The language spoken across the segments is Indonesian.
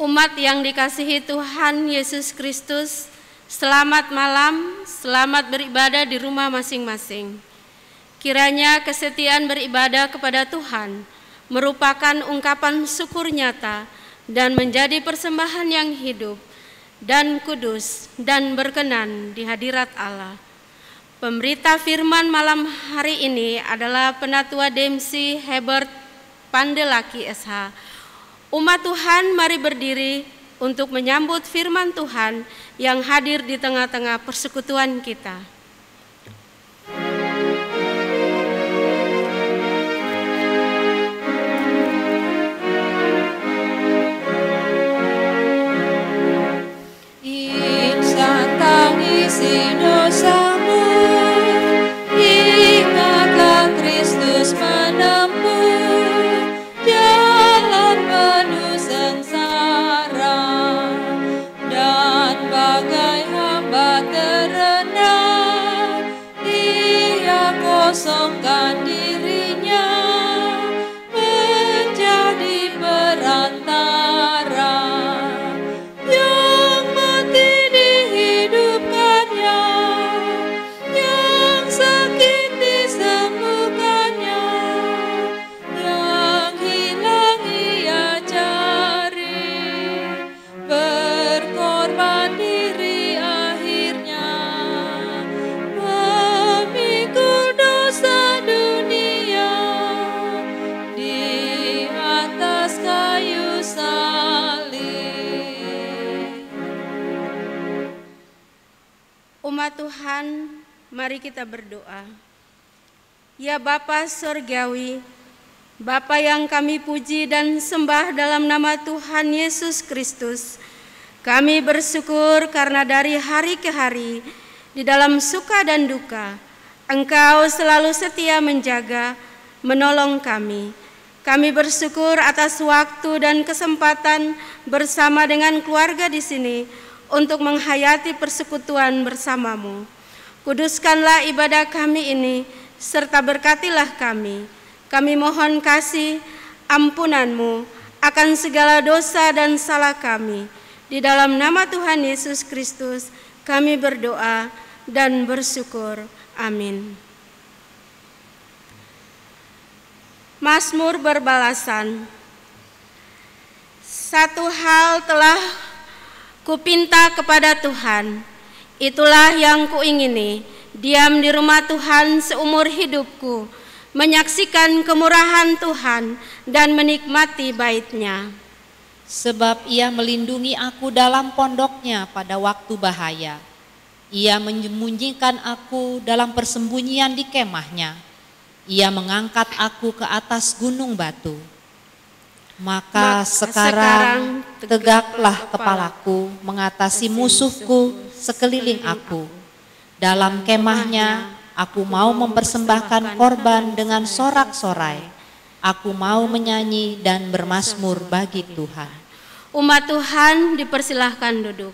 Umat yang dikasihi Tuhan Yesus Kristus, selamat malam, selamat beribadah di rumah masing-masing. Kiranya kesetiaan beribadah kepada Tuhan merupakan ungkapan syukur nyata dan menjadi persembahan yang hidup dan kudus dan berkenan di hadirat Allah. Pemberita firman malam hari ini adalah Penatua Demsi Hebert Pandelaki SH. Umat Tuhan, mari berdiri untuk menyambut firman Tuhan yang hadir di tengah-tengah persekutuan kita. Insan tangisi dosamu, ingatlah Kristus menempuh jalan penuh sengsara, dan bagai hamba terendah, Ia kosongkan dirinya menjadi perantara, yang mati dihidupkannya, yang sakit disembuhkannya, yang hilang Ia cari, berkorban diri akhirnya, memikul dosa dunia di atas kayu salib. Umat Tuhan, mari kita berdoa. Ya Bapa Surgawi, Bapa yang kami puji dan sembah dalam nama Tuhan Yesus Kristus, kami bersyukur karena dari hari ke hari, di dalam suka dan duka, Engkau selalu setia menjaga, menolong kami. Kami bersyukur atas waktu dan kesempatan bersama dengan keluarga di sini untuk menghayati persekutuan bersama-Mu. Kuduskanlah ibadah kami ini, serta berkatilah kami. Kami mohon kasih ampunan-Mu akan segala dosa dan salah kami. Di dalam nama Tuhan Yesus Kristus, kami berdoa dan bersyukur. Amin. Mazmur berbalasan. Satu hal telah kupinta kepada Tuhan, itulah yang kuingini, diam di rumah Tuhan seumur hidupku, menyaksikan kemurahan Tuhan dan menikmati bait-Nya. Sebab Ia melindungi aku dalam pondok-Nya pada waktu bahaya. Ia menyembunyikan aku dalam persembunyian di kemah-Nya. Ia mengangkat aku ke atas gunung batu. Maka sekarang tegaklah kepalaku mengatasi musuhku sekeliling aku. Dalam kemah-Nya aku mau mempersembahkan korban dengan sorak-sorai. Aku mau menyanyi dan bermazmur bagi Tuhan. Umat Tuhan dipersilahkan duduk.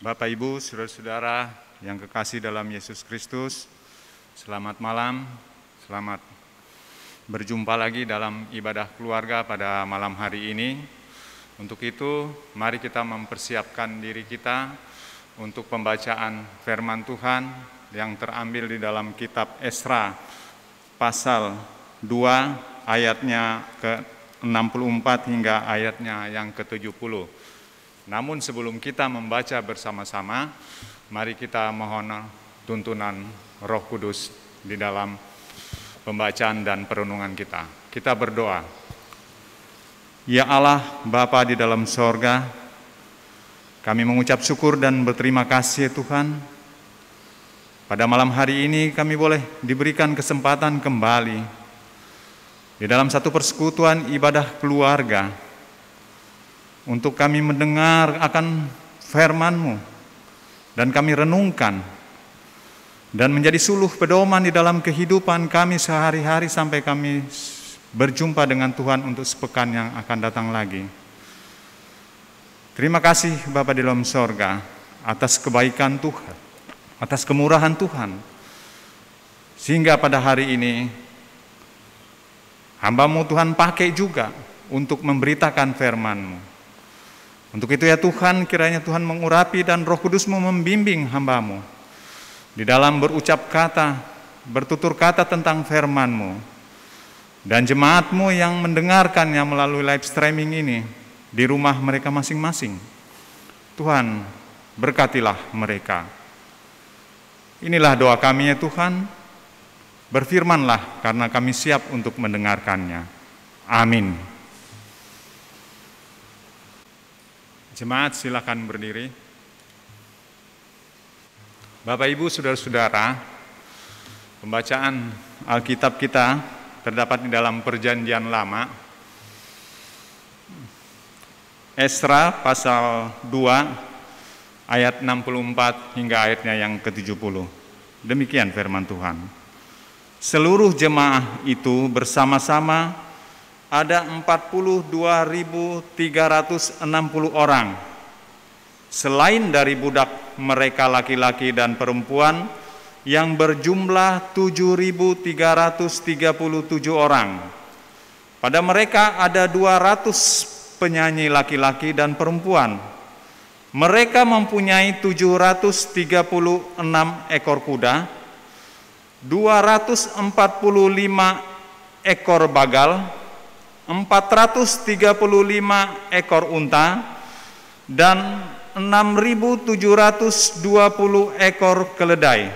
Bapak, Ibu, saudara-saudara yang kekasih dalam Yesus Kristus, selamat malam, selamat berjumpa lagi dalam ibadah keluarga pada malam hari ini. Untuk itu, mari kita mempersiapkan diri kita untuk pembacaan firman Tuhan yang terambil di dalam kitab Esra pasal 2 ayatnya 64 hingga ayatnya yang ke-70. Namun sebelum kita membaca bersama-sama, mari kita mohon tuntunan Roh Kudus di dalam pembacaan dan perenungan kita. Kita berdoa. Ya Allah, Bapa di dalam sorga, kami mengucap syukur dan berterima kasih Tuhan. Pada malam hari ini kami boleh diberikan kesempatan kembali di dalam satu persekutuan ibadah keluarga untuk kami mendengar akan firman-Mu dan kami renungkan dan menjadi suluh pedoman di dalam kehidupan kami sehari-hari sampai kami berjumpa dengan Tuhan untuk sepekan yang akan datang lagi. Terima kasih Bapa di dalam sorga atas kebaikan Tuhan, atas kemurahan Tuhan, sehingga pada hari ini hamba-Mu Tuhan pakai juga untuk memberitakan firman-Mu. Untuk itu ya Tuhan, kiranya Tuhan mengurapi dan Roh Kudus-Mu membimbing hamba-Mu di dalam berucap kata, bertutur kata tentang firman-Mu. Dan jemaat-Mu yang mendengarkannya melalui live streaming ini di rumah mereka masing-masing. Tuhan, berkatilah mereka. Inilah doa kami ya Tuhan. Berfirmanlah karena kami siap untuk mendengarkannya. Amin. Jemaat silakan berdiri. Bapak Ibu saudara-saudara, pembacaan Alkitab kita terdapat di dalam Perjanjian Lama. Esra pasal 2 ayat 64 hingga ayatnya yang ke-70. Demikian firman Tuhan. Seluruh jemaah itu bersama-sama ada 42.360 orang. Selain dari budak mereka laki-laki dan perempuan yang berjumlah 7.337 orang. Pada mereka ada 200 penyanyi laki-laki dan perempuan. Mereka mempunyai 736 ekor kuda, 245 ekor bagal, 435 ekor unta, dan 6.720 ekor keledai.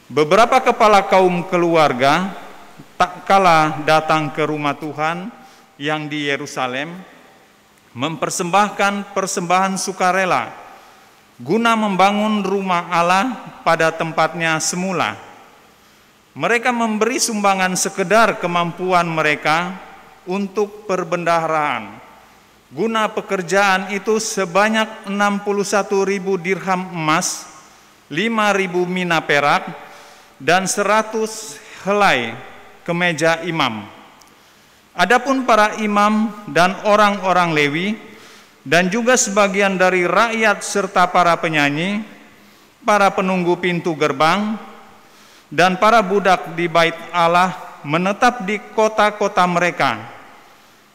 Beberapa kepala kaum keluarga tak kalah datang ke rumah Tuhan yang di Yerusalem, mempersembahkan persembahan sukarela guna membangun rumah Allah pada tempatnya semula. Mereka memberi sumbangan sekedar kemampuan mereka untuk perbendaharaan. Guna pekerjaan itu sebanyak 61.000 dirham emas, 5.000 mina perak, dan 100 helai kemeja imam. Adapun para imam dan orang-orang Lewi, dan juga sebagian dari rakyat serta para penyanyi, para penunggu pintu gerbang, dan para budak di bait Allah menetap di kota-kota mereka.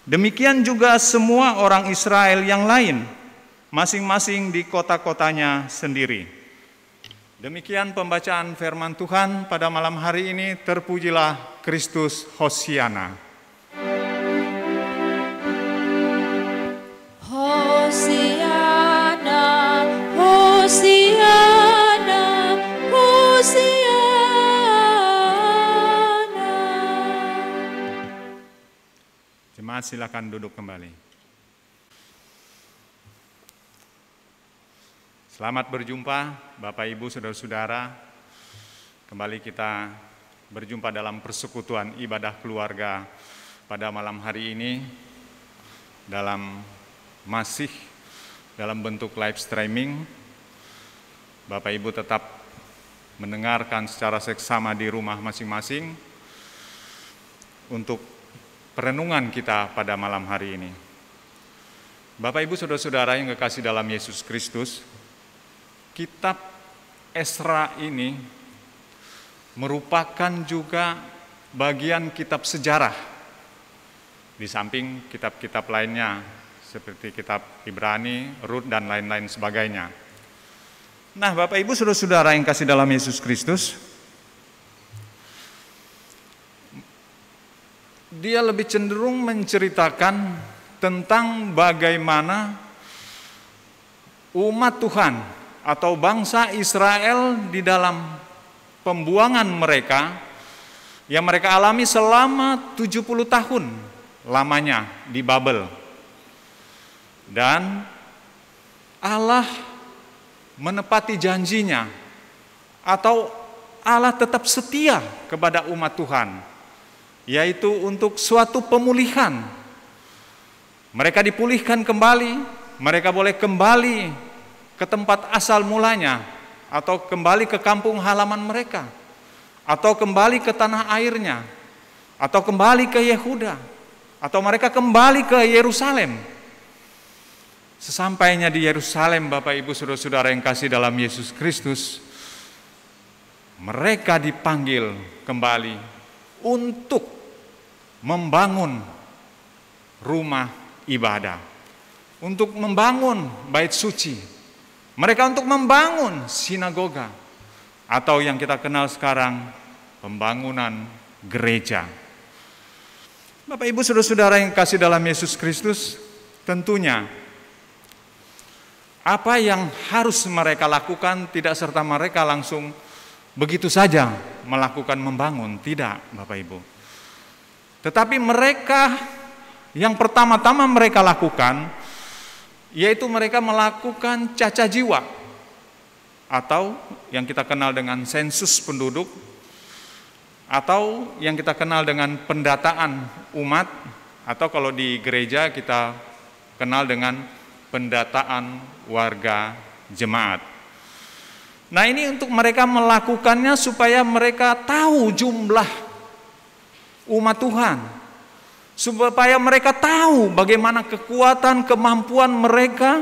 Demikian juga semua orang Israel yang lain, masing-masing di kota-kotanya sendiri. Demikian pembacaan firman Tuhan pada malam hari ini. Terpujilah Kristus, Hosiana. Hosiana, Hosiana, Hosiana. Jemaat silakan duduk kembali. Selamat berjumpa Bapak Ibu Saudara-saudara. Kembali kita berjumpa dalam persekutuan ibadah keluarga pada malam hari ini masih dalam bentuk live streaming. Bapak Ibu tetap mendengarkan secara seksama di rumah masing-masing untuk perenungan kita pada malam hari ini. Bapak Ibu Saudara-saudara yang kekasih dalam Yesus Kristus, kitab Esra ini merupakan juga bagian kitab sejarah di samping kitab-kitab lainnya seperti kitab Ibrani, Rut, dan lain-lain sebagainya. Nah, Bapak Ibu Saudara-saudara yang kasih dalam Yesus Kristus, dia lebih cenderung menceritakan tentang bagaimana umat Tuhan atau bangsa Israel di dalam pembuangan mereka yang mereka alami selama 70 tahun lamanya di Babel. Dan Allah menepati janjinya, atau Allah tetap setia kepada umat Tuhan, yaitu untuk suatu pemulihan. Mereka dipulihkan kembali, mereka boleh kembali ke tempat asal mulanya, atau kembali ke kampung halaman mereka, atau kembali ke tanah airnya, atau kembali ke Yehuda, atau mereka kembali ke Yerusalem. Sesampainya di Yerusalem, Bapak Ibu Saudara-saudara yang kasih dalam Yesus Kristus, mereka dipanggil kembali untuk membangun rumah ibadah, untuk membangun bait suci. Mereka untuk membangun sinagoga, atau yang kita kenal sekarang pembangunan gereja. Bapak Ibu Saudara-saudara yang kasih dalam Yesus Kristus, tentunya apa yang harus mereka lakukan tidak serta mereka langsung begitu saja melakukan membangun, tidak Bapak Ibu. Tetapi mereka yang pertama-tama mereka lakukan, yaitu mereka melakukan cacah jiwa, atau yang kita kenal dengan sensus penduduk, atau yang kita kenal dengan pendataan umat, atau kalau di gereja kita kenal dengan pendataan warga jemaat. Nah, ini untuk mereka melakukannya supaya mereka tahu jumlah umat Tuhan, supaya mereka tahu bagaimana kekuatan, kemampuan mereka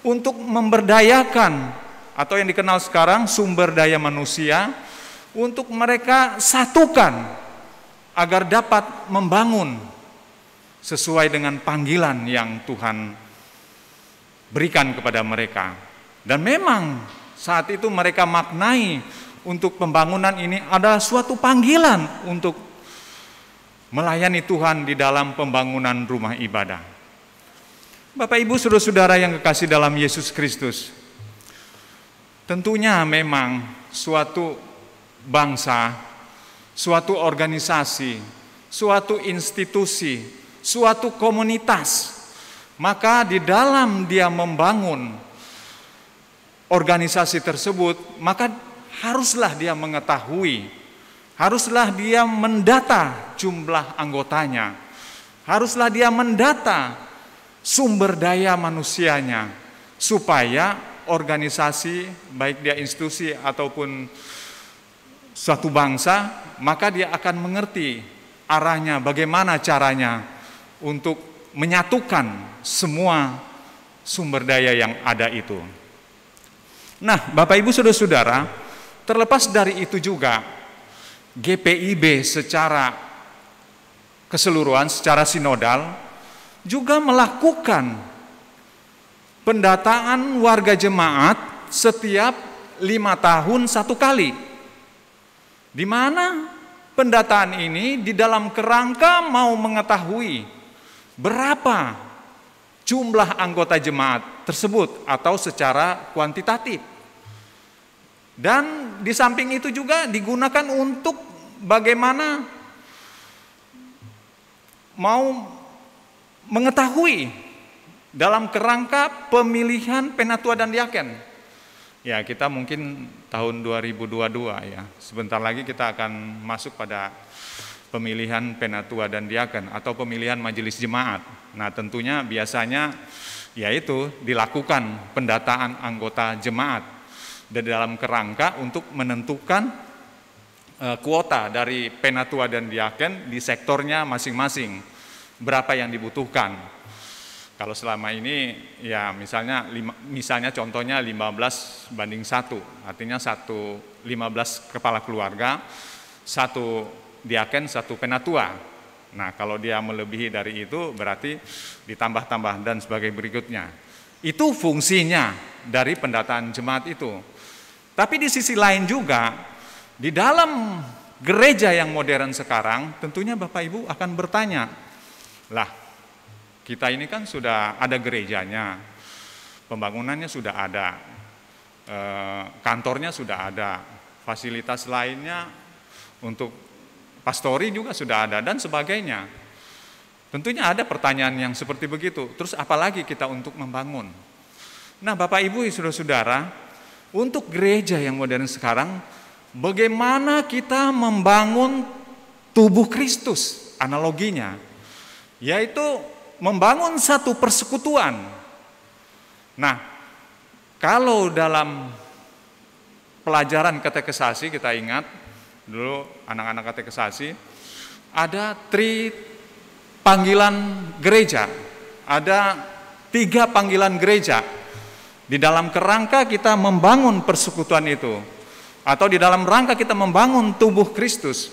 untuk memberdayakan, atau yang dikenal sekarang sumber daya manusia, untuk mereka satukan agar dapat membangun sesuai dengan panggilan yang Tuhan berikan kepada mereka. Dan memang saat itu mereka maknai untuk pembangunan ini adalah suatu panggilan untuk melayani Tuhan di dalam pembangunan rumah ibadah. Bapak Ibu Saudara-saudara yang kekasih dalam Yesus Kristus, tentunya memang suatu bangsa, suatu organisasi, suatu institusi, suatu komunitas, maka di dalam dia membangun organisasi tersebut, maka haruslah dia mengetahui, haruslah dia mendata jumlah anggotanya, haruslah dia mendata sumber daya manusianya, supaya organisasi, baik dia institusi ataupun suatu bangsa, maka dia akan mengerti arahnya, bagaimana caranya untuk menyatukan semua sumber daya yang ada itu. Nah, Bapak Ibu Saudara-saudara, terlepas dari itu juga GPIB secara keseluruhan, secara sinodal juga melakukan pendataan warga jemaat setiap 5 tahun 1 kali, di mana pendataan ini di dalam kerangka mau mengetahui berapa jumlah anggota jemaat tersebut atau secara kuantitatif. Dan di samping itu juga digunakan untuk bagaimana mau mengetahui dalam kerangka pemilihan penatua dan diaken. Ya, kita mungkin tahun 2022 ya. Sebentar lagi kita akan masuk pada pemilihan penatua dan diaken atau pemilihan majelis jemaat. Nah, tentunya biasanya yaitu dilakukan pendataan anggota jemaat dan dalam kerangka untuk menentukan kuota dari penatua dan diaken di sektornya masing-masing, berapa yang dibutuhkan. Kalau selama ini ya misalnya contohnya 15:1, artinya 15 kepala keluarga, 1 diaken, 1 penatua. Nah, kalau dia melebihi dari itu berarti ditambah-tambah dan sebagai berikutnya. Itu fungsinya dari pendataan jemaat itu. Tapi di sisi lain juga, di dalam gereja yang modern sekarang, tentunya Bapak Ibu akan bertanya, lah kita ini kan sudah ada gerejanya, pembangunannya sudah ada, kantornya sudah ada, fasilitas lainnya untuk pastori juga sudah ada dan sebagainya. Tentunya ada pertanyaan yang seperti begitu. Terus apalagi kita untuk membangun? Nah, Bapak Ibu saudara-saudara, untuk gereja yang modern sekarang, bagaimana kita membangun tubuh Kristus? Analoginya, yaitu membangun satu persekutuan. Nah, kalau dalam pelajaran katekisasi kita ingat, dulu anak-anak katekisasi, ada panggilan gereja, ada 3 panggilan gereja. Di dalam kerangka kita membangun persekutuan itu, atau di dalam rangka kita membangun tubuh Kristus.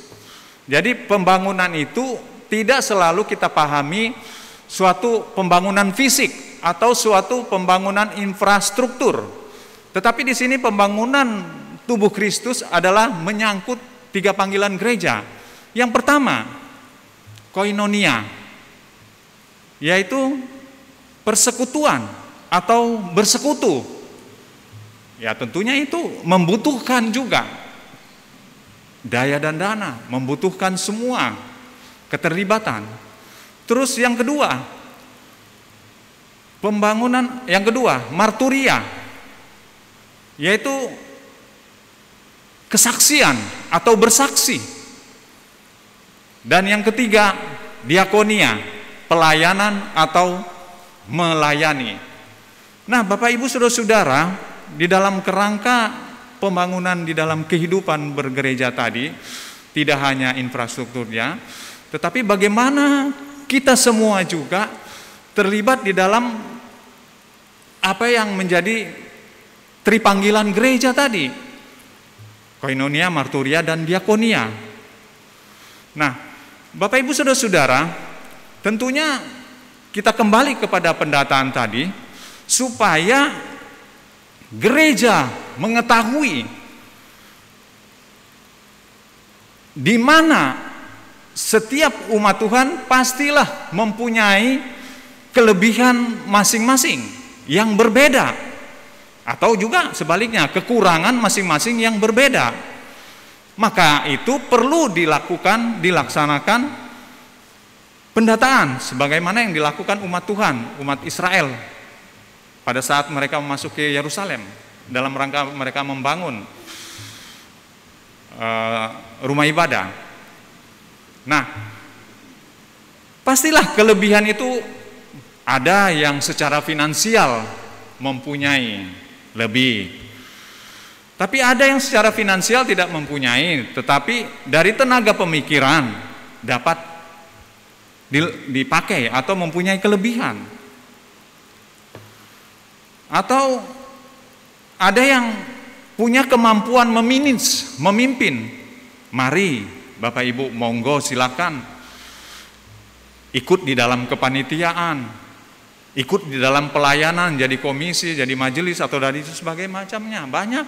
Jadi pembangunan itu tidak selalu kita pahami suatu pembangunan fisik atau suatu pembangunan infrastruktur. Tetapi di sini pembangunan tubuh Kristus adalah menyangkut 3 panggilan gereja. Yang pertama, koinonia, yaitu persekutuan atau bersekutu. Ya, tentunya itu membutuhkan juga daya dan dana, membutuhkan semua keterlibatan. Terus yang kedua, marturia, yaitu kesaksian atau bersaksi. Dan yang ketiga, diakonia, pelayanan atau melayani. Nah, Bapak Ibu saudara-saudara, di dalam kerangka pembangunan di dalam kehidupan bergereja tadi, tidak hanya infrastrukturnya, tetapi bagaimana kita semua juga terlibat di dalam apa yang menjadi tripanggilan gereja tadi, koinonia, marturia, dan diakonia. Nah, Bapak Ibu saudara-saudara, tentunya kita kembali kepada pendataan tadi, supaya gereja mengetahui di mana setiap umat Tuhan pastilah mempunyai kelebihan masing-masing yang berbeda, atau juga sebaliknya kekurangan masing-masing yang berbeda. Maka itu perlu dilaksanakan pendataan sebagaimana yang dilakukan umat Tuhan, umat Israel pada saat mereka memasuki Yerusalem dalam rangka mereka membangun rumah ibadah. Nah, pastilah kelebihan itu ada yang secara finansial mempunyai lebih, tapi ada yang secara finansial tidak mempunyai, tetapi dari tenaga pemikiran dapat dipakai atau mempunyai kelebihan. Atau ada yang punya kemampuan memimpin. Mari Bapak Ibu, monggo silakan ikut di dalam kepanitiaan, ikut di dalam pelayanan, jadi komisi, jadi majelis, atau dari sebagainya macamnya, banyak.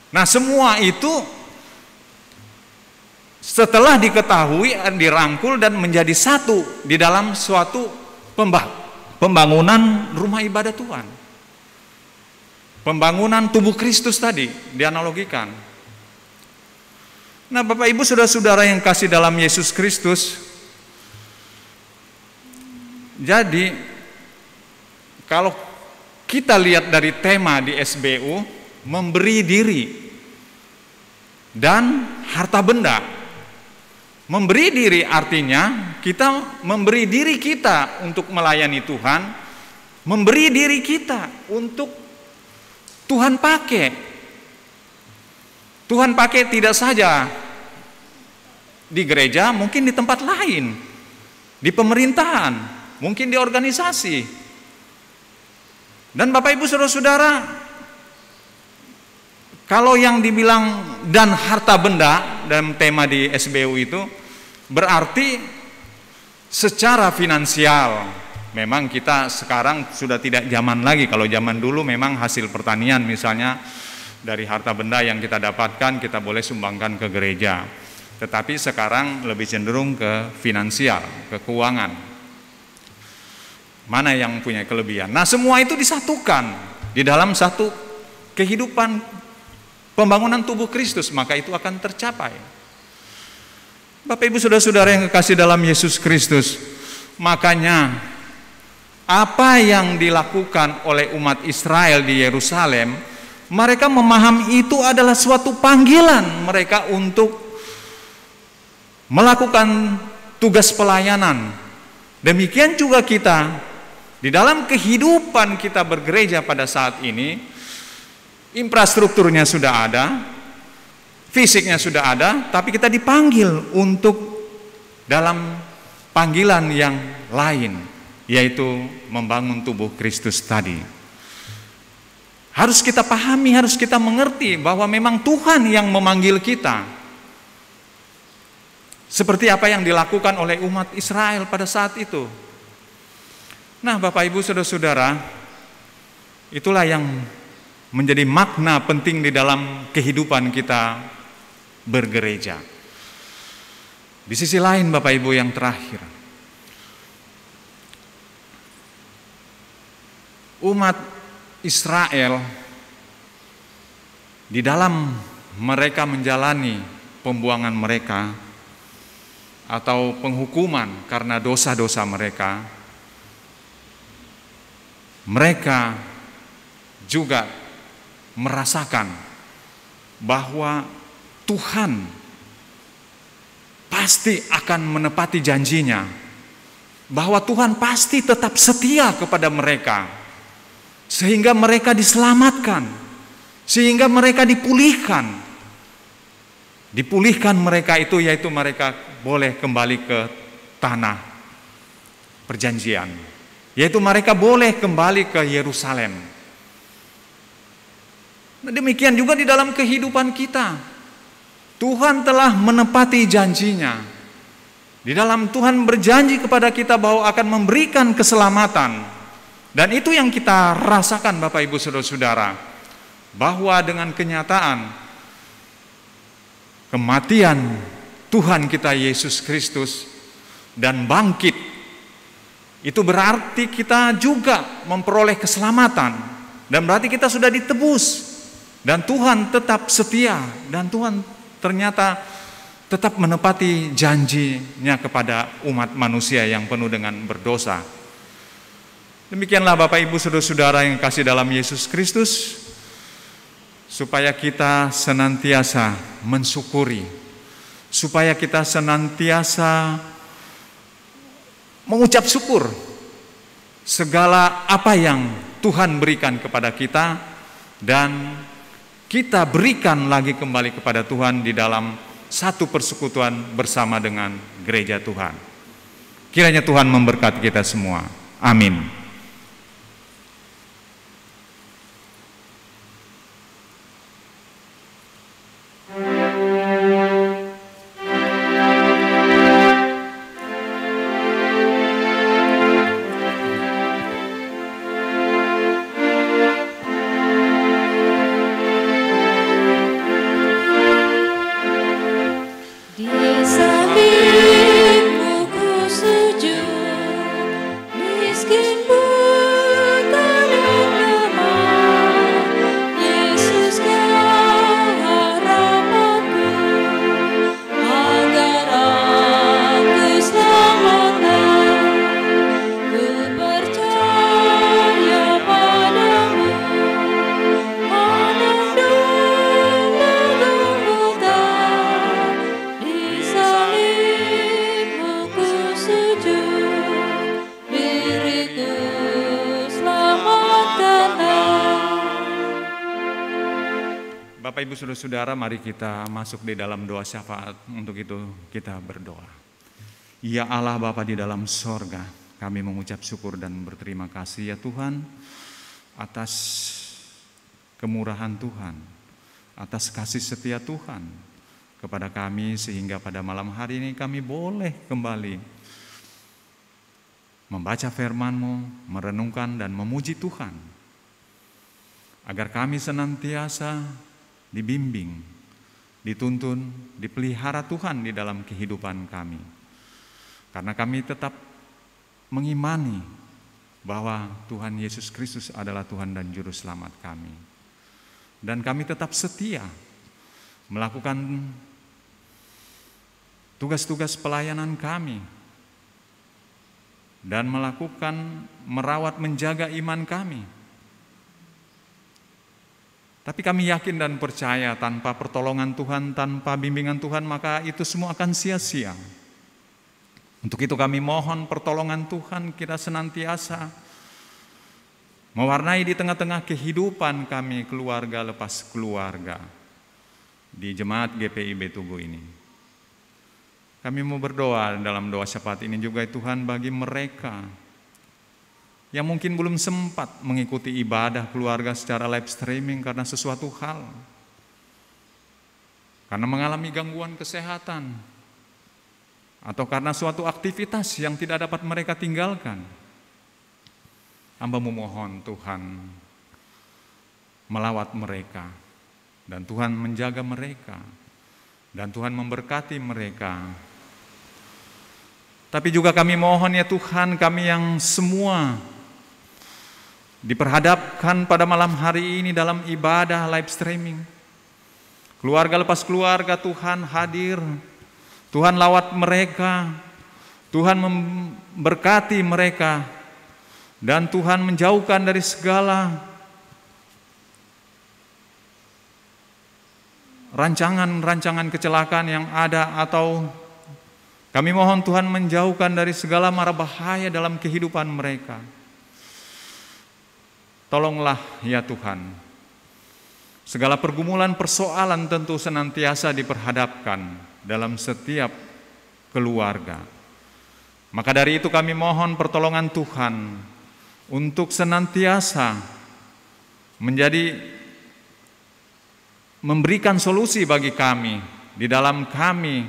Nah, semua itu setelah diketahui, dirangkul dan menjadi satu di dalam suatu pembangunan rumah ibadah Tuhan. Pembangunan tubuh Kristus tadi dianalogikan. Nah, Bapak Ibu saudara-saudara yang kasih dalam Yesus Kristus, jadi kalau kita lihat dari tema di SBU, memberi diri dan harta benda. Memberi diri artinya kita memberi diri kita untuk melayani Tuhan, memberi diri kita untuk Tuhan pakai. Tuhan pakai tidak saja di gereja, mungkin di tempat lain, di pemerintahan, mungkin di organisasi. Dan Bapak Ibu saudara-saudara, kalau yang dibilang dan harta benda dalam tema di SBU itu berarti secara finansial. Memang kita sekarang sudah tidak zaman lagi. Kalau zaman dulu memang hasil pertanian misalnya dari harta benda yang kita dapatkan kita boleh sumbangkan ke gereja. Tetapi sekarang lebih cenderung ke finansial, ke keuangan. Mana yang punya kelebihan? Nah, semua itu disatukan di dalam satu kehidupan pembangunan tubuh Kristus, maka itu akan tercapai. Bapak Ibu saudara-saudara yang kekasih dalam Yesus Kristus, makanya apa yang dilakukan oleh umat Israel di Yerusalem, mereka memahami itu adalah suatu panggilan mereka untuk melakukan tugas pelayanan. Demikian juga kita, di dalam kehidupan kita bergereja pada saat ini, infrastrukturnya sudah ada, fisiknya sudah ada, tapi kita dipanggil untuk dalam panggilan yang lain, yaitu membangun tubuh Kristus tadi. Harus kita pahami, harus kita mengerti bahwa memang Tuhan yang memanggil kita. Seperti apa yang dilakukan oleh umat Israel pada saat itu. Nah, Bapak Ibu saudara-saudara, itulah yang menjadi makna penting di dalam kehidupan kita bergereja. Di sisi lain Bapak Ibu yang terakhir, umat Israel di dalam mereka menjalani pembuangan mereka atau penghukuman karena dosa-dosa mereka, mereka juga merasakan bahwa Tuhan pasti akan menepati janjinya, bahwa Tuhan pasti tetap setia kepada mereka, sehingga mereka diselamatkan, sehingga mereka dipulihkan. Dipulihkan mereka itu yaitu mereka boleh kembali ke tanah perjanjian, yaitu mereka boleh kembali ke Yerusalem. Demikian juga di dalam kehidupan kita, Tuhan telah menepati janjinya. Di dalam Tuhan berjanji kepada kita bahwa akan memberikan keselamatan. Dan itu yang kita rasakan Bapak Ibu saudara-saudara, bahwa dengan kenyataan kematian Tuhan kita Yesus Kristus dan bangkit, itu berarti kita juga memperoleh keselamatan, dan berarti kita sudah ditebus, dan Tuhan tetap setia, dan Tuhan ternyata tetap menepati janjinya kepada umat manusia yang penuh dengan berdosa. Demikianlah Bapak Ibu saudara-saudara yang kasih dalam Yesus Kristus, supaya kita senantiasa mensyukuri, supaya kita senantiasa mengucap syukur segala apa yang Tuhan berikan kepada kita, dan kita berikan lagi kembali kepada Tuhan di dalam satu persekutuan bersama dengan gereja Tuhan. Kiranya Tuhan memberkati kita semua. Amin. Bapak Ibu saudara-saudara, mari kita masuk di dalam doa syafaat. Untuk itu kita berdoa. Ya Allah Bapa di dalam sorga, kami mengucap syukur dan berterima kasih ya Tuhan atas kemurahan Tuhan, atas kasih setia Tuhan kepada kami, sehingga pada malam hari ini kami boleh kembali membaca firman-Mu, merenungkan dan memuji Tuhan, agar kami senantiasa dibimbing, dituntun, dipelihara Tuhan di dalam kehidupan kami. Karena kami tetap mengimani bahwa Tuhan Yesus Kristus adalah Tuhan dan Juru Selamat kami. Dan kami tetap setia melakukan tugas-tugas pelayanan kami dan merawat, menjaga iman kami. Tapi kami yakin dan percaya tanpa pertolongan Tuhan, tanpa bimbingan Tuhan, maka itu semua akan sia-sia. Untuk itu kami mohon pertolongan Tuhan, kita senantiasa mewarnai di tengah-tengah kehidupan kami, keluarga lepas keluarga, di Jemaat GPIB Tugu ini. Kami mau berdoa dalam doa syafaat ini juga Tuhan bagi mereka yang mungkin belum sempat mengikuti ibadah keluarga secara live streaming karena sesuatu hal, karena mengalami gangguan kesehatan, atau karena suatu aktivitas yang tidak dapat mereka tinggalkan. Hamba memohon Tuhan melawat mereka, dan Tuhan menjaga mereka, dan Tuhan memberkati mereka. Tapi juga kami mohon ya Tuhan, kami yang semua diperhadapkan pada malam hari ini dalam ibadah live streaming, keluarga lepas keluarga, Tuhan hadir, Tuhan lawat mereka, Tuhan memberkati mereka, dan Tuhan menjauhkan dari segala rancangan-rancangan kecelakaan yang ada, atau kami mohon Tuhan menjauhkan dari segala mara bahaya dalam kehidupan mereka. Tolonglah ya Tuhan, segala pergumulan persoalan tentu senantiasa diperhadapkan dalam setiap keluarga. Maka dari itu kami mohon pertolongan Tuhan untuk senantiasa memberikan solusi bagi kami di dalam kami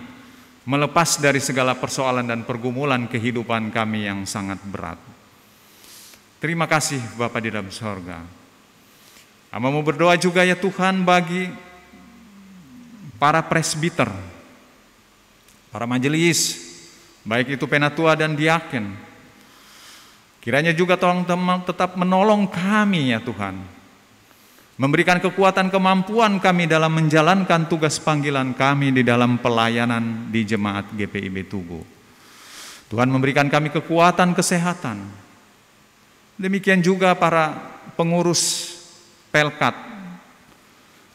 melepas dari segala persoalan dan pergumulan kehidupan kami yang sangat berat. Terima kasih Bapa di dalam sorga. Hamba mau berdoa juga ya Tuhan bagi para presbiter, para majelis, baik itu penatua dan diaken. Kiranya juga tolong tetap menolong kami ya Tuhan, memberikan kekuatan kemampuan kami dalam menjalankan tugas panggilan kami di dalam pelayanan di Jemaat GPIB Tugu. Tuhan memberikan kami kekuatan kesehatan. Demikian juga para pengurus pelkat,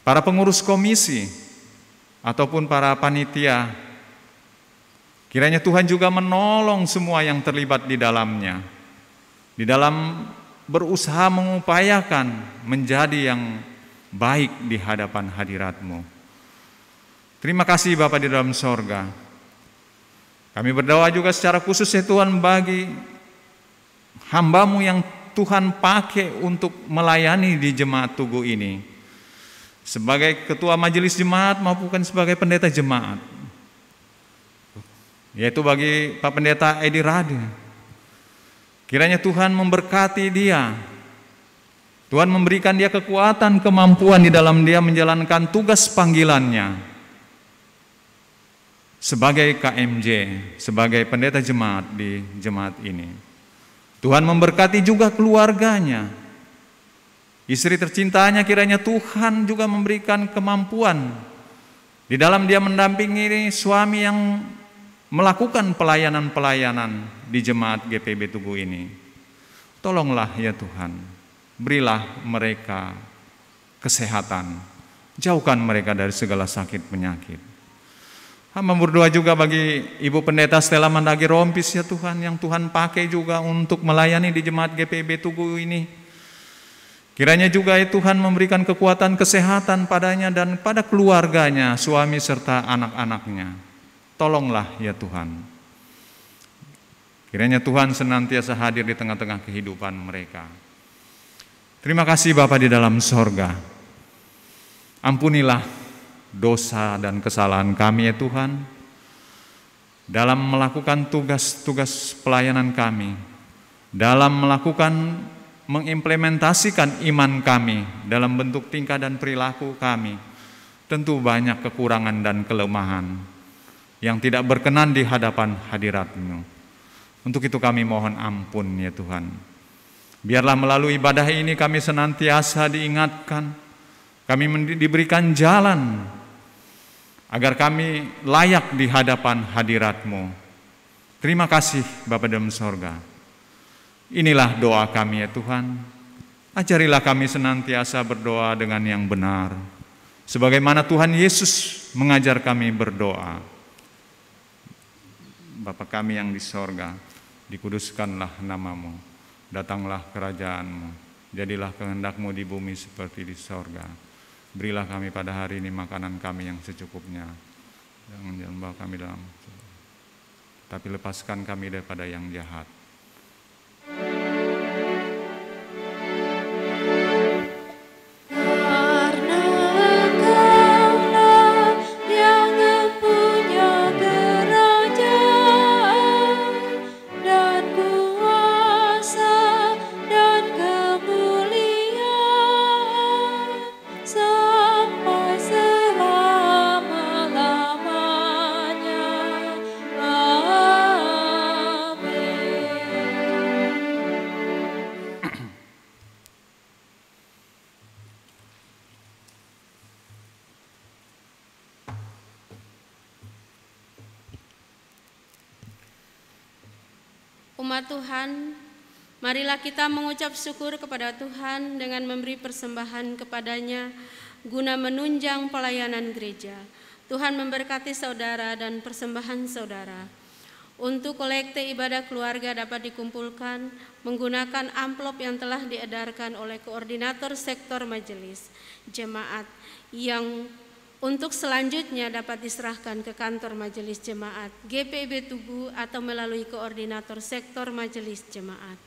para pengurus komisi, ataupun para panitia. Kiranya Tuhan juga menolong semua yang terlibat di dalamnya, di dalam berusaha mengupayakan menjadi yang baik di hadapan hadirat-Mu. Terima kasih Bapa di dalam sorga. Kami berdoa juga secara khusus ya Tuhan bagi hamba-Mu yang Tuhan pakai untuk melayani di Jemaat Tugu ini, sebagai ketua majelis jemaat maupun sebagai pendeta jemaat, yaitu bagi Pak Pendeta Edi Rade. Kiranya Tuhan memberkati dia, Tuhan memberikan dia kekuatan, kemampuan di dalam dia menjalankan tugas panggilannya sebagai KMJ, sebagai pendeta jemaat di jemaat ini. Tuhan memberkati juga keluarganya, istri tercintanya. Kiranya Tuhan juga memberikan kemampuan di dalam dia mendampingi suami yang melakukan pelayanan-pelayanan di Jemaat GPIB Tugu ini. Tolonglah ya Tuhan, berilah mereka kesehatan, jauhkan mereka dari segala sakit penyakit. Hamba berdoa juga bagi Ibu Pendeta Stella Mandagi Rompis ya Tuhan, yang Tuhan pakai juga untuk melayani di Jemaat GPIB Tugu ini. Kiranya juga ya Tuhan memberikan kekuatan kesehatan padanya dan pada keluarganya, suami serta anak-anaknya. Tolonglah ya Tuhan. Kiranya Tuhan senantiasa hadir di tengah-tengah kehidupan mereka. Terima kasih Bapa di dalam sorga. Ampunilah dosa dan kesalahan kami ya Tuhan, dalam melakukan tugas-tugas pelayanan kami, dalam mengimplementasikan iman kami dalam bentuk tingkah dan perilaku kami, tentu banyak kekurangan dan kelemahan yang tidak berkenan di hadapan hadirat-Mu. Untuk itu kami mohon ampun ya Tuhan. Biarlah melalui ibadah ini kami senantiasa diingatkan, kami diberikan jalan agar kami layak di hadapan hadirat-Mu. Terima kasih Bapa dalam sorga. Inilah doa kami ya Tuhan. Ajarilah kami senantiasa berdoa dengan yang benar, sebagaimana Tuhan Yesus mengajar kami berdoa. Bapa kami yang di sorga, dikuduskanlah nama-Mu, datanglah kerajaan-Mu, jadilah kehendak-Mu di bumi seperti di sorga. Berilah kami pada hari ini makanan kami yang secukupnya. Jangan bawa kami dalam, tapi lepaskan kami daripada yang jahat. Umat Tuhan, marilah kita mengucap syukur kepada Tuhan dengan memberi persembahan kepadanya guna menunjang pelayanan gereja. Tuhan memberkati saudara dan persembahan saudara. Untuk kolekte ibadah keluarga dapat dikumpulkan menggunakan amplop yang telah diedarkan oleh koordinator sektor majelis jemaat yang untuk selanjutnya dapat diserahkan ke kantor majelis jemaat GPIB Tugu atau melalui koordinator sektor majelis jemaat.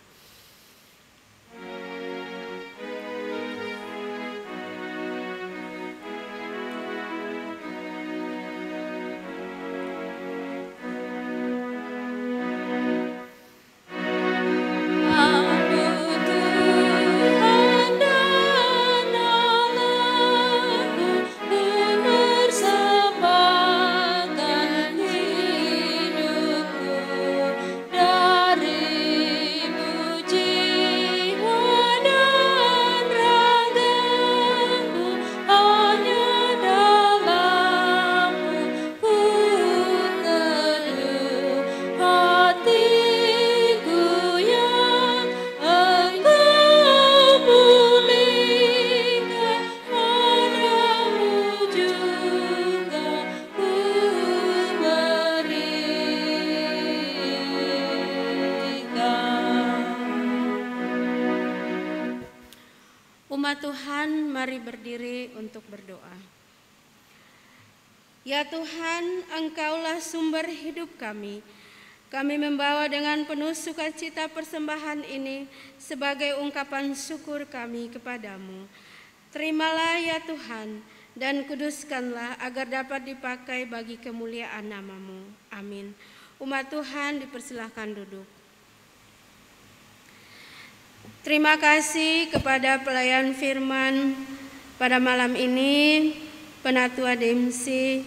Umat Tuhan, mari berdiri untuk berdoa. Ya Tuhan, Engkaulah sumber hidup kami. Kami membawa dengan penuh sukacita persembahan ini sebagai ungkapan syukur kami kepadamu. Terimalah ya Tuhan, dan kuduskanlah agar dapat dipakai bagi kemuliaan nama-Mu. Amin. Umat Tuhan dipersilahkan duduk. Terima kasih kepada pelayan firman pada malam ini, Penatua DMC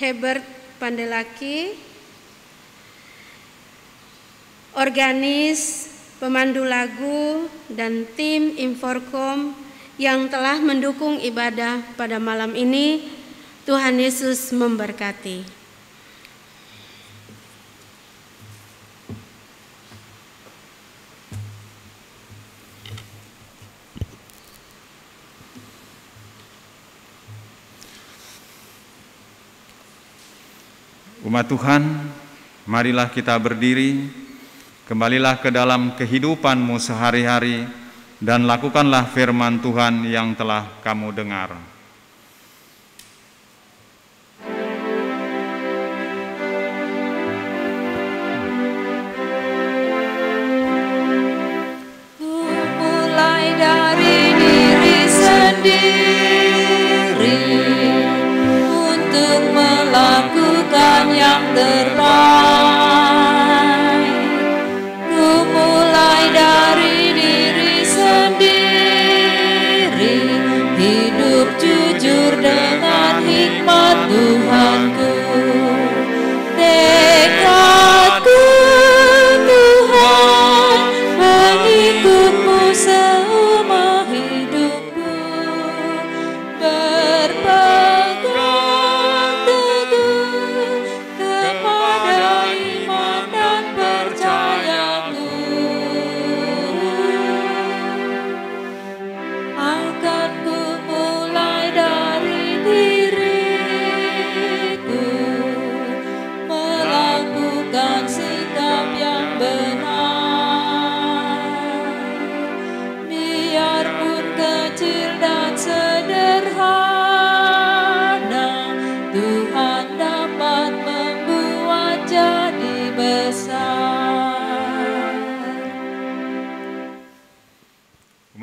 Hebert Pandelaki, organis, pemandu lagu, dan tim Inforkom yang telah mendukung ibadah pada malam ini. Tuhan Yesus memberkati. Umat Tuhan, marilah kita berdiri, kembalilah ke dalam kehidupan-Mu sehari-hari, dan lakukanlah firman Tuhan yang telah kamu dengar. Mulai dari diri sendiri untuk melakukan yang terbaik. Ku mulai dari diri sendiri, hidup juga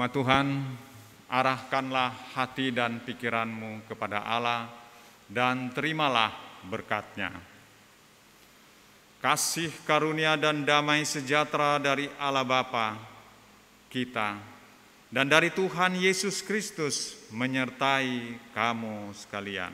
Firman Tuhan, arahkanlah hati dan pikiranmu kepada Allah dan terimalah berkat-Nya. Kasih karunia dan damai sejahtera dari Allah Bapa kita dan dari Tuhan Yesus Kristus menyertai kamu sekalian.